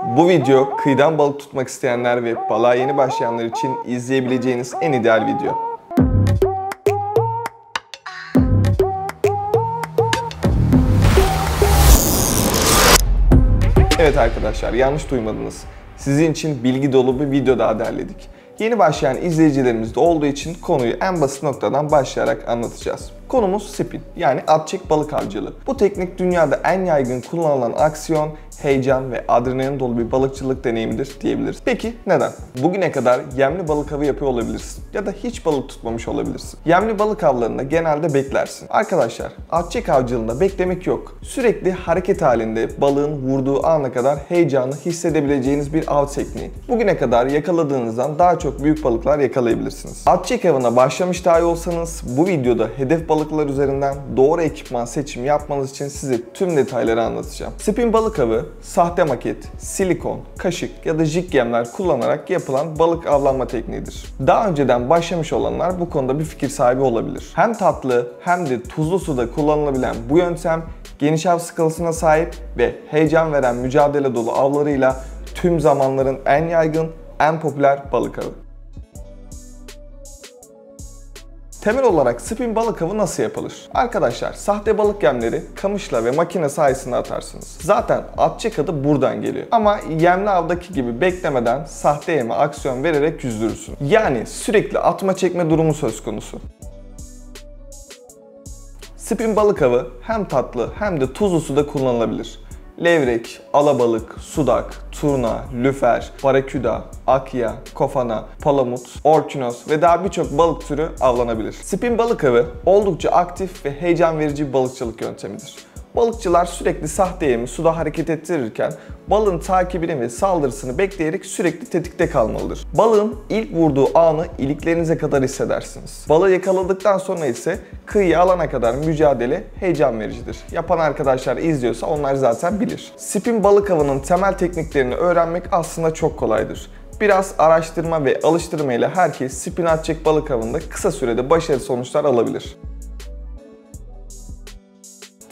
Bu video kıyıdan balık tutmak isteyenler ve balığa yeni başlayanlar için izleyebileceğiniz en ideal video. Evet arkadaşlar, yanlış duymadınız. Sizin için bilgi dolu bir video daha derledik. Yeni başlayan izleyicilerimiz de olduğu için konuyu en basit noktadan başlayarak anlatacağız. Konumuz spin, yani at-çek balık avcılığı. Bu teknik dünyada en yaygın kullanılan aksiyon, heyecan ve adrenalin dolu bir balıkçılık deneyimidir diyebiliriz. Peki neden? Bugüne kadar yemli balık avı yapıyor olabilirsin ya da hiç balık tutmamış olabilirsin. Yemli balık avlarında genelde beklersin. Arkadaşlar, at-çek avcılığında beklemek yok. Sürekli hareket halinde balığın vurduğu ana kadar heyecanı hissedebileceğiniz bir av tekniği. Bugüne kadar yakaladığınızdan daha çok büyük balıklar yakalayabilirsiniz. At-çek avına başlamış dahi olsanız bu videoda hedef balıklar üzerinden doğru ekipman seçimi yapmanız için size tüm detayları anlatacağım. Spin balık avı, sahte maket, silikon, kaşık ya da jig yemler kullanarak yapılan balık avlanma tekniğidir. Daha önceden başlamış olanlar bu konuda bir fikir sahibi olabilir. Hem tatlı hem de tuzlu suda kullanılabilen bu yöntem geniş av skalasına sahip ve heyecan veren mücadele dolu avlarıyla tüm zamanların en yaygın, en popüler balık avı. Temel olarak spin balık avı nasıl yapılır? Arkadaşlar, sahte balık yemleri kamışla ve makine sayesinde atarsınız. Zaten at-çek adı buradan geliyor. Ama yemli avdaki gibi beklemeden sahte yeme aksiyon vererek yüzdürürsün. Yani sürekli atma çekme durumu söz konusu. Spin balık avı hem tatlı hem de tuzlu suda kullanılabilir. Levrek, alabalık, sudak, turna, lüfer, baraküda, akya, kofana, palamut, orkinos ve daha birçok balık türü avlanabilir. Spin balık avı oldukça aktif ve heyecan verici bir balıkçılık yöntemidir. Balıkçılar sürekli sahte yemi suda hareket ettirirken balığın takibini ve saldırısını bekleyerek sürekli tetikte kalmalıdır. Balığın ilk vurduğu anı iliklerinize kadar hissedersiniz. Balığı yakaladıktan sonra ise kıyıya alana kadar mücadele heyecan vericidir. Yapan arkadaşlar izliyorsa onlar zaten bilir. Spin balık avının temel tekniklerini öğrenmek aslında çok kolaydır. Biraz araştırma ve alıştırma ile herkes spin at-çek balık avında kısa sürede başarılı sonuçlar alabilir.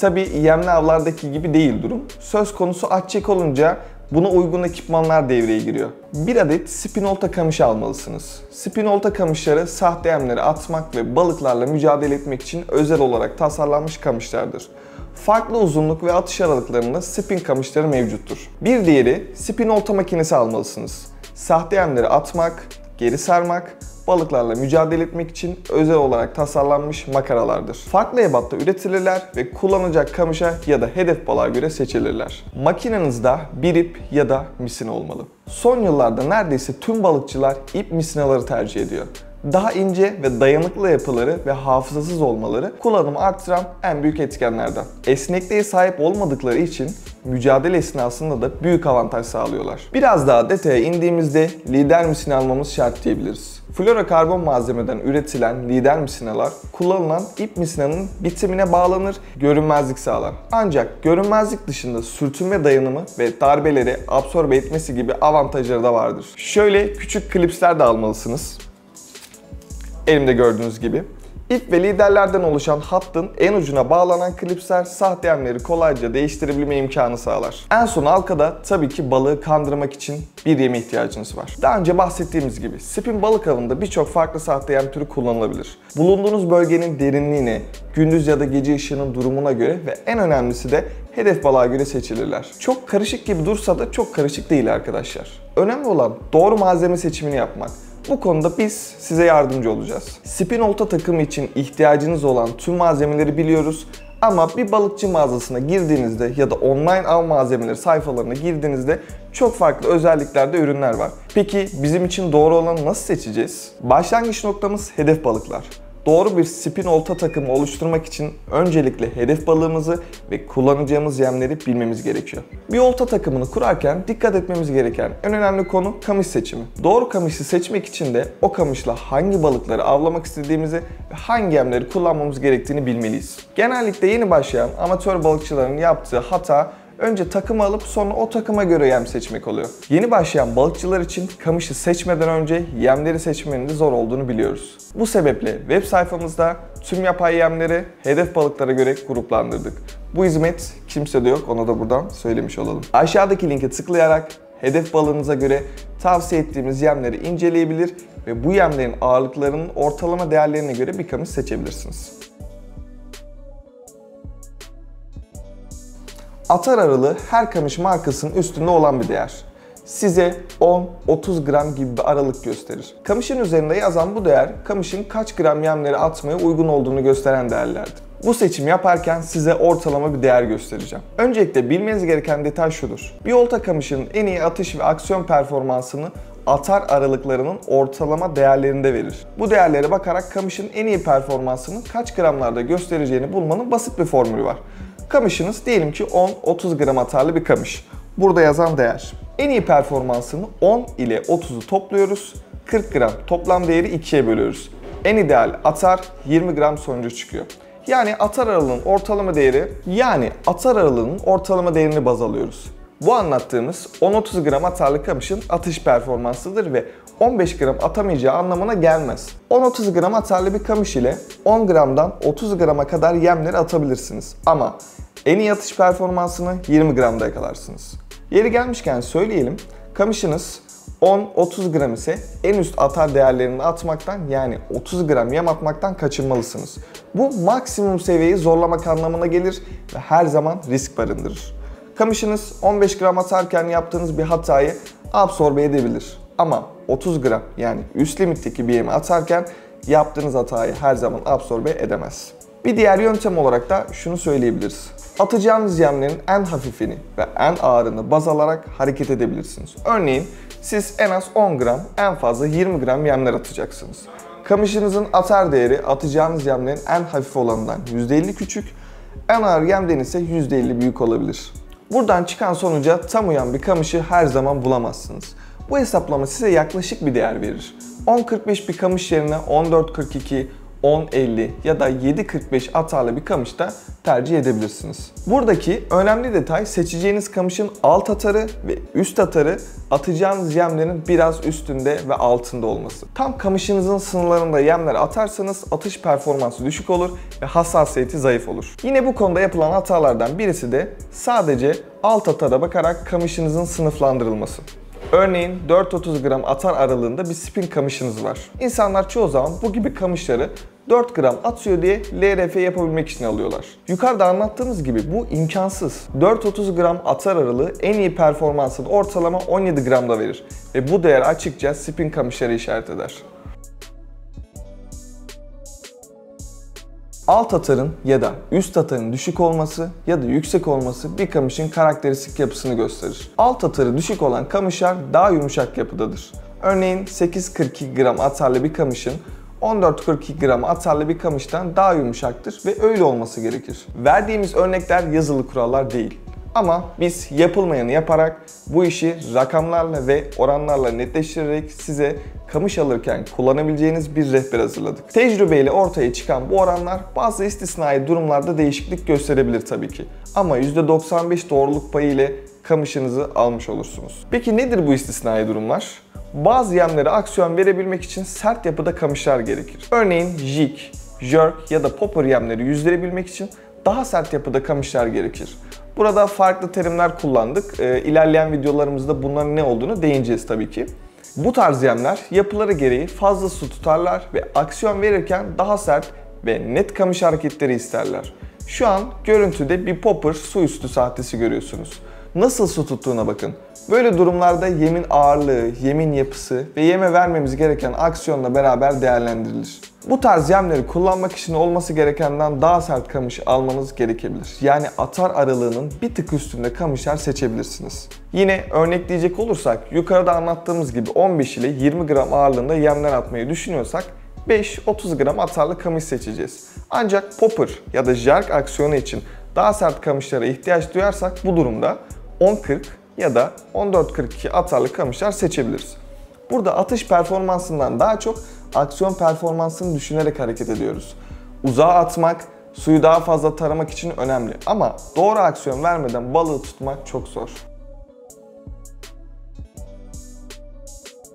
Tabii yemli avlardaki gibi değil durum. Söz konusu at-çek olunca buna uygun ekipmanlar devreye giriyor. Bir adet spin olta kamışı almalısınız. Spin olta kamışları sahte yemleri atmak ve balıklarla mücadele etmek için özel olarak tasarlanmış kamışlardır. Farklı uzunluk ve atış aralıklarında spin kamışları mevcuttur. Bir diğeri spin olta makinesi almalısınız. Sahte yemleri atmak, geri sarmak, balıklarla mücadele etmek için özel olarak tasarlanmış makaralardır. Farklı ebatta üretilirler ve kullanacak kamışa ya da hedef balığa göre seçilirler. Makinenizde bir ip ya da misina olmalı. Son yıllarda neredeyse tüm balıkçılar ip misinaları tercih ediyor. Daha ince ve dayanıklı yapıları ve hafızasız olmaları kullanımı artıran en büyük etkenlerden. Esnekliğe sahip olmadıkları için mücadele esnasında da büyük avantaj sağlıyorlar. Biraz daha detaya indiğimizde lider misina almamız şart diyebiliriz. Florokarbon malzemeden üretilen lider misinalar kullanılan ip misinanın bitimine bağlanır, görünmezlik sağlar. Ancak görünmezlik dışında sürtünme dayanımı ve darbeleri absorbe etmesi gibi avantajları da vardır. Şöyle küçük klipsler de almalısınız. Elimde gördüğünüz gibi. İp ve liderlerden oluşan hattın en ucuna bağlanan klipsler sahte yemleri kolayca değiştirebilme imkanı sağlar. En son halkada tabii ki balığı kandırmak için bir yeme ihtiyacınız var. Daha önce bahsettiğimiz gibi spin balık avında birçok farklı sahte yem türü kullanılabilir. Bulunduğunuz bölgenin derinliğine, gündüz ya da gece ışığının durumuna göre ve en önemlisi de hedef balığa göre seçilirler. Çok karışık gibi dursa da çok karışık değil arkadaşlar. Önemli olan doğru malzeme seçimini yapmak. Bu konuda biz size yardımcı olacağız. Spin olta takımı için ihtiyacınız olan tüm malzemeleri biliyoruz. Ama bir balıkçı mağazasına girdiğinizde ya da online av malzemeleri sayfalarına girdiğinizde çok farklı özelliklerde ürünler var. Peki bizim için doğru olanı nasıl seçeceğiz? Başlangıç noktamız hedef balıklar. Doğru bir spin olta takımı oluşturmak için öncelikle hedef balığımızı ve kullanacağımız yemleri bilmemiz gerekiyor. Bir olta takımını kurarken dikkat etmemiz gereken en önemli konu kamış seçimi. Doğru kamışı seçmek için de o kamışla hangi balıkları avlamak istediğimizi ve hangi yemleri kullanmamız gerektiğini bilmeliyiz. Genellikle yeni başlayan amatör balıkçıların yaptığı hata önce takımı alıp sonra o takıma göre yem seçmek oluyor. Yeni başlayan balıkçılar için kamışı seçmeden önce yemleri seçmenin de zor olduğunu biliyoruz. Bu sebeple web sayfamızda tüm yapay yemleri hedef balıklara göre gruplandırdık. Bu hizmet kimsede yok, onu da buradan söylemiş olalım. Aşağıdaki linke tıklayarak hedef balığınıza göre tavsiye ettiğimiz yemleri inceleyebilir ve bu yemlerin ağırlıklarının ortalama değerlerine göre bir kamış seçebilirsiniz. Atar aralığı her kamış markasının üstünde olan bir değer. Size 10-30 gram gibi bir aralık gösterir. Kamışın üzerinde yazan bu değer, kamışın kaç gram yemleri atmaya uygun olduğunu gösteren değerlerdir. Bu seçim yaparken size ortalama bir değer göstereceğim. Öncelikle bilmeniz gereken detay şudur. Bir olta kamışının en iyi atış ve aksiyon performansını atar aralıklarının ortalama değerlerinde verir. Bu değerlere bakarak kamışın en iyi performansını kaç gramlarda göstereceğini bulmanın basit bir formülü var. Kamışınız diyelim ki 10-30 gram atarlı bir kamış. Burada yazan değer. En iyi performansını 10 ile 30'u topluyoruz. 40 gram toplam değeri 2'ye bölüyoruz. En ideal atar 20 gram sonucu çıkıyor. Yani atar aralığının ortalama değerini baz alıyoruz. Bu anlattığımız 10-30 gram atarlı kamışın atış performansıdır ve 15 gram atamayacağı anlamına gelmez. 10-30 gram atarlı bir kamış ile 10 gramdan 30 grama kadar yemleri atabilirsiniz. Ama en iyi atış performansını 20 gramda yakalarsınız. Yeri gelmişken söyleyelim, kamışınız 10-30 gram ise en üst atar değerlerini atmaktan, yani 30 gram yem atmaktan kaçınmalısınız. Bu maksimum seviyeyi zorlamak anlamına gelir ve her zaman risk barındırır. Kamışınız 15 gram atarken yaptığınız bir hatayı absorbe edebilir. Ama 30 gram, yani üst limitteki bir yemi atarken yaptığınız hatayı her zaman absorbe edemez. Bir diğer yöntem olarak da şunu söyleyebiliriz. Atacağınız yemlerin en hafifini ve en ağırını baz alarak hareket edebilirsiniz. Örneğin siz en az 10 gram, en fazla 20 gram yemler atacaksınız. Kamışınızın atar değeri atacağınız yemlerin en hafif olanından %50 küçük, en ağır yemden ise %50 büyük olabilir. Buradan çıkan sonuca tam uyan bir kamışı her zaman bulamazsınız. Bu hesaplama size yaklaşık bir değer verir. 10.45 bir kamış yerine 14.42, 10.50 ya da 7.45 atarlı bir kamış da tercih edebilirsiniz. Buradaki önemli detay seçeceğiniz kamışın alt atarı ve üst atarı atacağınız yemlerin biraz üstünde ve altında olması. Tam kamışınızın sınırlarında yemler atarsanız atış performansı düşük olur ve hassasiyeti zayıf olur. Yine bu konuda yapılan hatalardan birisi de sadece alt atara bakarak kamışınızın sınıflandırılması. Örneğin 4-30 gram atar aralığında bir spin kamışınız var. İnsanlar çoğu zaman bu gibi kamışları 4 gram atıyor diye LRF yapabilmek için alıyorlar. Yukarıda anlattığımız gibi bu imkansız. 4-30 gram atar aralığı en iyi performansını ortalama 17 gramda verir. Ve bu değer açıkça spin kamışları işaret eder. Alt atarın ya da üst atarın düşük olması ya da yüksek olması bir kamışın karakteristik yapısını gösterir. Alt atarı düşük olan kamışlar daha yumuşak yapıdadır. Örneğin 8.42 gram atarlı bir kamışın 14.42 gram atarlı bir kamıştan daha yumuşaktır ve öyle olması gerekir. Verdiğimiz örnekler yazılı kurallar değil. Ama biz yapılmayanı yaparak bu işi rakamlarla ve oranlarla netleştirerek size kamış alırken kullanabileceğiniz bir rehber hazırladık. Tecrübeyle ortaya çıkan bu oranlar bazı istisnai durumlarda değişiklik gösterebilir tabii ki. Ama %95 doğruluk payı ile kamışınızı almış olursunuz. Peki nedir bu istisnai durumlar? Bazı yemlere aksiyon verebilmek için sert yapıda kamışlar gerekir. Örneğin jig, jerk ya da popper yemleri yüzdürebilmek için daha sert yapıda kamışlar gerekir. Burada farklı terimler kullandık. İlerleyen videolarımızda bunların ne olduğunu değineceğiz tabii ki. Bu tarz yemler yapıları gereği fazla su tutarlar ve aksiyon verirken daha sert ve net kamış hareketleri isterler. Şu an görüntüde bir popper su üstü sahtesi görüyorsunuz. Nasıl su tuttuğuna bakın. Böyle durumlarda yemin ağırlığı, yemin yapısı ve yeme vermemiz gereken aksiyonla beraber değerlendirilir. Bu tarz yemleri kullanmak için olması gerekenden daha sert kamış almanız gerekebilir. Yani atar aralığının bir tık üstünde kamışlar seçebilirsiniz. Yine örnekleyecek olursak yukarıda anlattığımız gibi 15 ile 20 gram ağırlığında yemler atmayı düşünüyorsak 5-30 gram atarlı kamış seçeceğiz. Ancak popper ya da jerk aksiyonu için daha sert kamışlara ihtiyaç duyarsak bu durumda 10-40 ya da 14-42 atarlı kamışlar seçebiliriz. Burada atış performansından daha çok aksiyon performansını düşünerek hareket ediyoruz. Uzağa atmak, suyu daha fazla taramak için önemli ama doğru aksiyon vermeden balığı tutmak çok zor.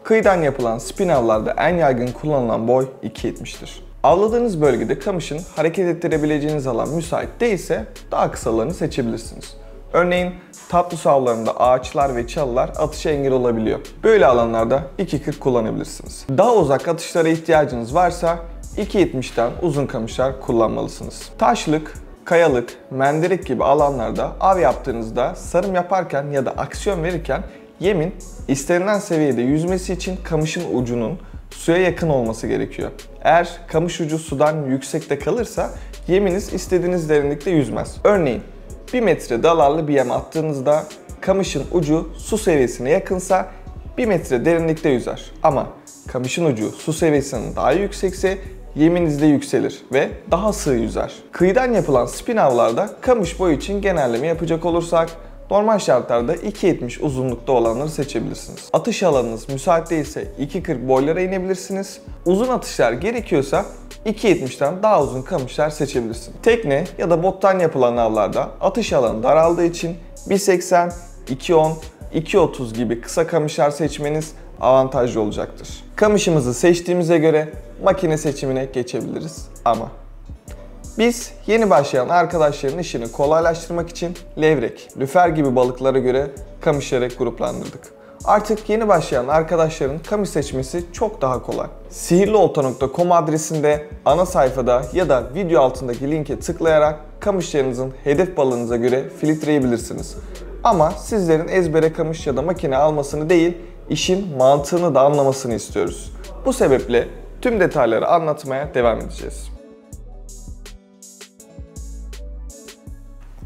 Kıyıdan yapılan spin avlarda en yaygın kullanılan boy 2.70'tir. Avladığınız bölgede kamışın hareket ettirebileceğiniz alan müsait değilse daha kısalarını seçebilirsiniz. Örneğin tatlı su avlarında ağaçlar ve çalılar atışa engel olabiliyor. Böyle alanlarda 2.40 kullanabilirsiniz. Daha uzak atışlara ihtiyacınız varsa 2.70'ten uzun kamışlar kullanmalısınız. Taşlık, kayalık, menderek gibi alanlarda av yaptığınızda sarım yaparken ya da aksiyon verirken yemin istenilen seviyede yüzmesi için kamışın ucunun suya yakın olması gerekiyor. Eğer kamış ucu sudan yüksekte kalırsa yeminiz istediğiniz derinlikte yüzmez. Örneğin 1 metre dalarlı bir yem attığınızda kamışın ucu su seviyesine yakınsa 1 metre derinlikte yüzer. Ama kamışın ucu su seviyesinden daha yüksekse yeminiz de yükselir ve daha sığ yüzer. Kıyıdan yapılan spin avlarda kamış boyu için genelleme yapacak olursak normal şartlarda 2.70 uzunlukta olanları seçebilirsiniz. Atış alanınız müsait değilse 2.40 boylara inebilirsiniz. Uzun atışlar gerekiyorsa 2.70'ten daha uzun kamışlar seçebilirsiniz. Tekne ya da bottan yapılan avlarda atış alanı daraldığı için 1.80, 2.10, 2.30 gibi kısa kamışlar seçmeniz avantajlı olacaktır. Kamışımızı seçtiğimize göre makine seçimine geçebiliriz ama biz yeni başlayan arkadaşların işini kolaylaştırmak için levrek, lüfer gibi balıklara göre kamışları gruplandırdık. Artık yeni başlayan arkadaşların kamış seçmesi çok daha kolay. Sihirliolta.com adresinde ana sayfada ya da video altındaki linke tıklayarak kamışlarınızın hedef balığınıza göre filtreyebilirsiniz. Ama sizlerin ezbere kamış ya da makine almasını değil, işin mantığını da anlamasını istiyoruz. Bu sebeple tüm detayları anlatmaya devam edeceğiz.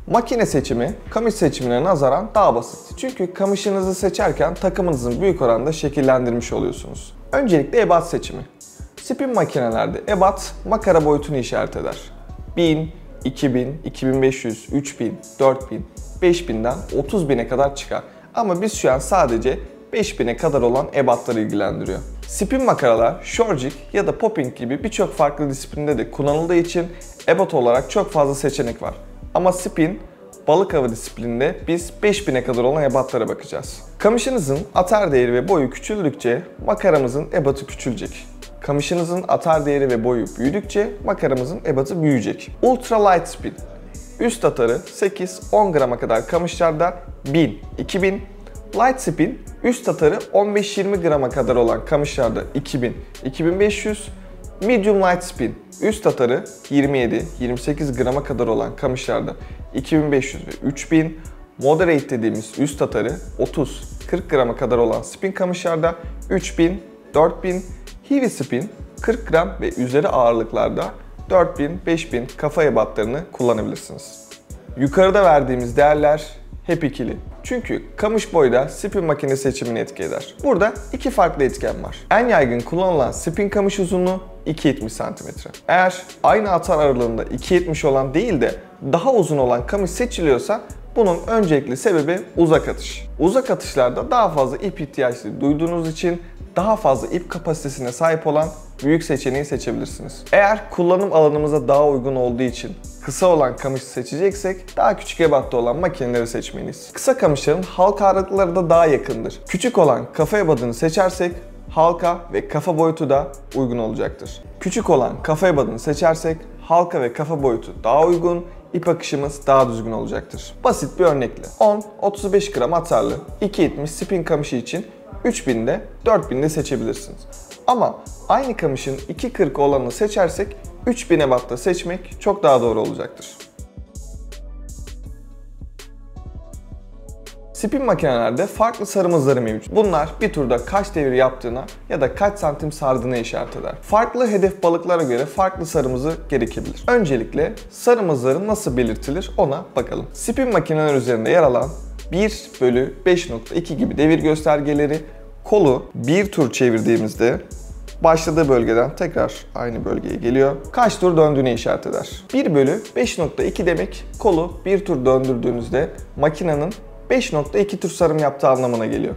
Makine seçimi, kamış seçimine nazaran daha basit. Çünkü kamışınızı seçerken takımınızın büyük oranda şekillendirmiş oluyorsunuz. Öncelikle ebat seçimi. Spin makinelerde ebat makara boyutunu işaret eder. 1000, 2000, 2500, 3000, 4000, 5000'den 30.000'e kadar çıkar. Ama biz şu an sadece 5000'e kadar olan ebatları ilgilendiriyor. Spin makaralar, shore jig ya da popping gibi birçok farklı disiplinde de kullanıldığı için ebat olarak çok fazla seçenek var. Ama spin, balık avı disiplininde biz 5000'e kadar olan ebatlara bakacağız. Kamışınızın atar değeri ve boyu küçüldükçe makaramızın ebatı küçülecek. Kamışınızın atar değeri ve boyu büyüdükçe makaramızın ebatı büyüyecek. Ultra light spin. Üst atarı 8-10 grama kadar kamışlarda 1000, 2000. Light spin, üst atarı 15-20 grama kadar olan kamışlarda 2000, 2500. Medium light spin, üst atarı 27-28 grama kadar olan kamışlarda 2500 ve 3000. Moderate dediğimiz üst atarı 30-40 grama kadar olan spin kamışlarda 3000, 4000. Heavy spin, 40 gram ve üzeri ağırlıklarda 4000-5000 kafa ebatlarını kullanabilirsiniz. Yukarıda verdiğimiz değerler hep ikili. Çünkü kamış boyu da spin makine seçimini etki eder. Burada iki farklı etken var. En yaygın kullanılan spin kamış uzunluğu 2.70 cm. Eğer aynı atar aralığında 2.70 olan değil de daha uzun olan kamış seçiliyorsa bunun öncelikli sebebi uzak atış. Uzak atışlarda daha fazla ip ihtiyaçları duyduğunuz için daha fazla ip kapasitesine sahip olan büyük seçeneği seçebilirsiniz. Eğer kullanım alanımıza daha uygun olduğu için kısa olan kamışı seçeceksek daha küçük ebatta olan makineleri seçmeliyiz. Kısa kamışların halka aralıkları da daha yakındır. Küçük olan kafa ebadını seçersek halka ve kafa boyutu da uygun olacaktır. Küçük olan kafa ebadını seçersek halka ve kafa boyutu daha uygun, ip akışımız daha düzgün olacaktır. Basit bir örnekle 10-35 gram atarlı 2.70 spin kamışı için 3000'de 4000'de seçebilirsiniz. Ama aynı kamışın 2.40 olanını seçersek 3000 ebatta seçmek çok daha doğru olacaktır. Spin makinelerde farklı sarım hızları mevcut. Bunlar bir turda kaç devir yaptığına ya da kaç santim sardığına işaret eder. Farklı hedef balıklara göre farklı sarım hızı gerekebilir. Öncelikle sarım hızları nasıl belirtilir ona bakalım. Spin makineler üzerinde yer alan 1/5.2 gibi devir göstergeleri kolu bir tur çevirdiğimizde başladığı bölgeden tekrar aynı bölgeye geliyor. Kaç tur döndüğünü işaret eder. 1/5.2 demek kolu bir tur döndürdüğünüzde makinenin 5.2 tur sarım yaptığı anlamına geliyor.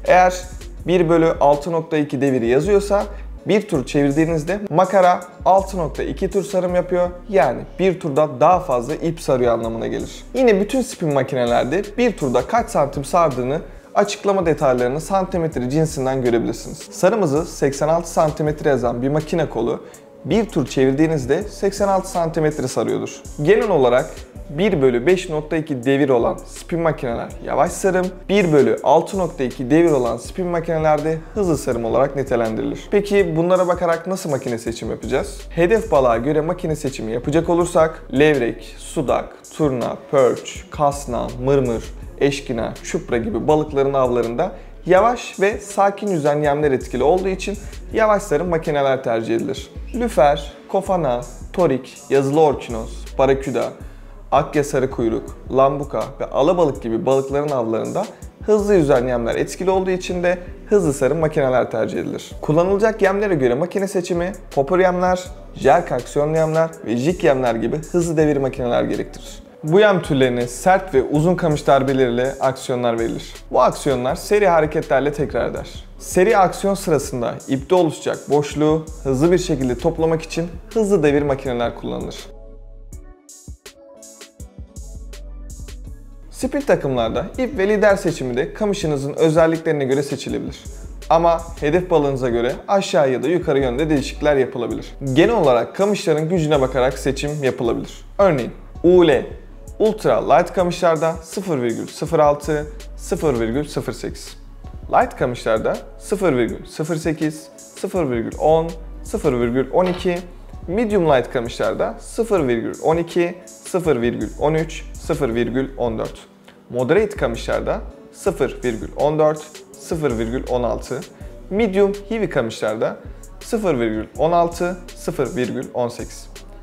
Eğer 1/6.2 deviri yazıyorsa bir tur çevirdiğinizde makara 6.2 tur sarım yapıyor. Yani bir turda daha fazla ip sarıyor anlamına gelir. Yine bütün spin makinelerde bir turda kaç santim sardığını açıklama detaylarını santimetre cinsinden görebilirsiniz. Sarım hızı 86 santimetre yazan bir makine kolu Bir tur çevirdiğinizde 86 cm sarıyordur. Genel olarak 1/5.2 devir olan spin makineler yavaş sarım, 1/6.2 devir olan spin makinelerde hızlı sarım olarak nitelendirilir. Peki bunlara bakarak nasıl makine seçimi yapacağız? Hedef balığa göre makine seçimi yapacak olursak levrek, sudak, turna, perch, kasna, mırmır, eşkina, çupra gibi balıkların avlarında yavaş ve sakin yüzen yemler etkili olduğu için yavaş sarım makineler tercih edilir. Lüfer, kofana, torik, yazılı orkinos, baraküda, akya sarı kuyruk, lambuka ve alabalık gibi balıkların avlarında hızlı yüzen yemler etkili olduğu için de hızlı sarım makineler tercih edilir. Kullanılacak yemlere göre makine seçimi, popper yemler, jerk aksiyonlu yemler ve jig yemler gibi hızlı devir makineler gerektirir. Bu yem türlerine sert ve uzun kamış darbeleriyle aksiyonlar verilir. Bu aksiyonlar seri hareketlerle tekrar eder. Seri aksiyon sırasında ipte oluşacak boşluğu hızlı bir şekilde toplamak için hızlı devir makineler kullanılır. Spin takımlarda ip ve lider seçimi de kamışınızın özelliklerine göre seçilebilir. Ama hedef balığınıza göre aşağı ya da yukarı yönde değişiklikler yapılabilir. Genel olarak kamışların gücüne bakarak seçim yapılabilir. Örneğin UL Ultra Light kamışlarda 0,06, 0,08. Light kamışlarda 0,08, 0,10, 0,12. Medium Light kamışlarda 0,12, 0,13, 0,14. Moderate kamışlarda 0,14, 0,16. Medium Heavy kamışlarda 0,16, 0,18.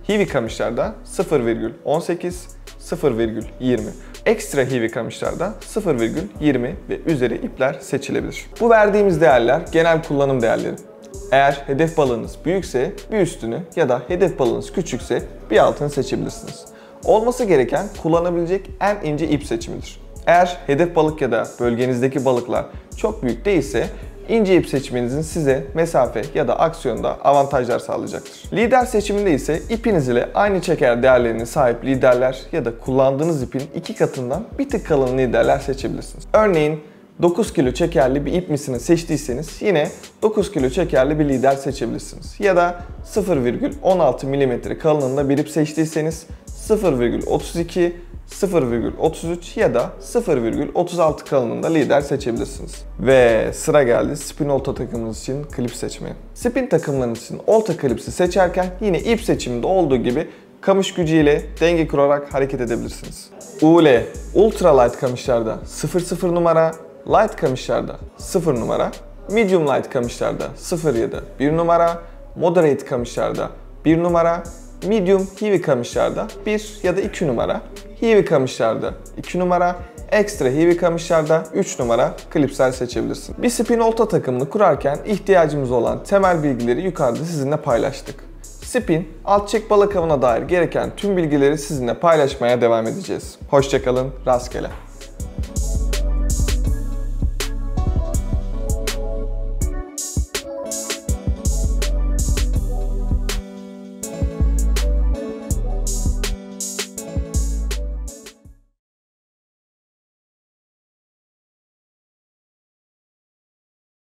Heavy kamışlarda 0,18, 0,20. Ekstra heavy kamışlarda 0,20 ve üzeri ipler seçilebilir. Bu verdiğimiz değerler genel kullanım değerleri. Eğer hedef balığınız büyükse bir üstünü ya da hedef balığınız küçükse bir altını seçebilirsiniz. Olması gereken kullanabilecek en ince ip seçimidir. Eğer hedef balık ya da bölgenizdeki balıklar çok büyük değilse ince ip seçmenizin size mesafe ya da aksiyonda avantajlar sağlayacaktır. Lider seçiminde ise ipiniz ile aynı çeker değerlerine sahip liderler ya da kullandığınız ipin 2 katından bir tık kalın liderler seçebilirsiniz. Örneğin 9 kilo çekerli bir ip misini seçtiyseniz yine 9 kilo çekerli bir lider seçebilirsiniz. Ya da 0,16 mm kalınlığında bir ip seçtiyseniz 0,32, 0,33 ya da 0,36 kalınlığında lider seçebilirsiniz. Ve sıra geldi spin olta takımınız için klip seçmeye. Spin takımlarınız için olta klipsi seçerken yine ip seçiminde olduğu gibi kamış gücüyle denge kurarak hareket edebilirsiniz. UL Ultra Light kamışlarda 00 numara, Light kamışlarda 0 numara, Medium Light kamışlarda 0 ya da 1 numara, Moderate kamışlarda 1 numara, Medium Heavy kamışlarda 1 ya da 2 numara, Heavy kamışlarda 2 numara, Extra Heavy kamışlarda 3 numara klipsler seçebilirsin. Bir spin olta takımını kurarken ihtiyacımız olan temel bilgileri yukarıda sizinle paylaştık. Spin, alt çek balık avına dair gereken tüm bilgileri sizinle paylaşmaya devam edeceğiz. Hoşça kalın, rastgele.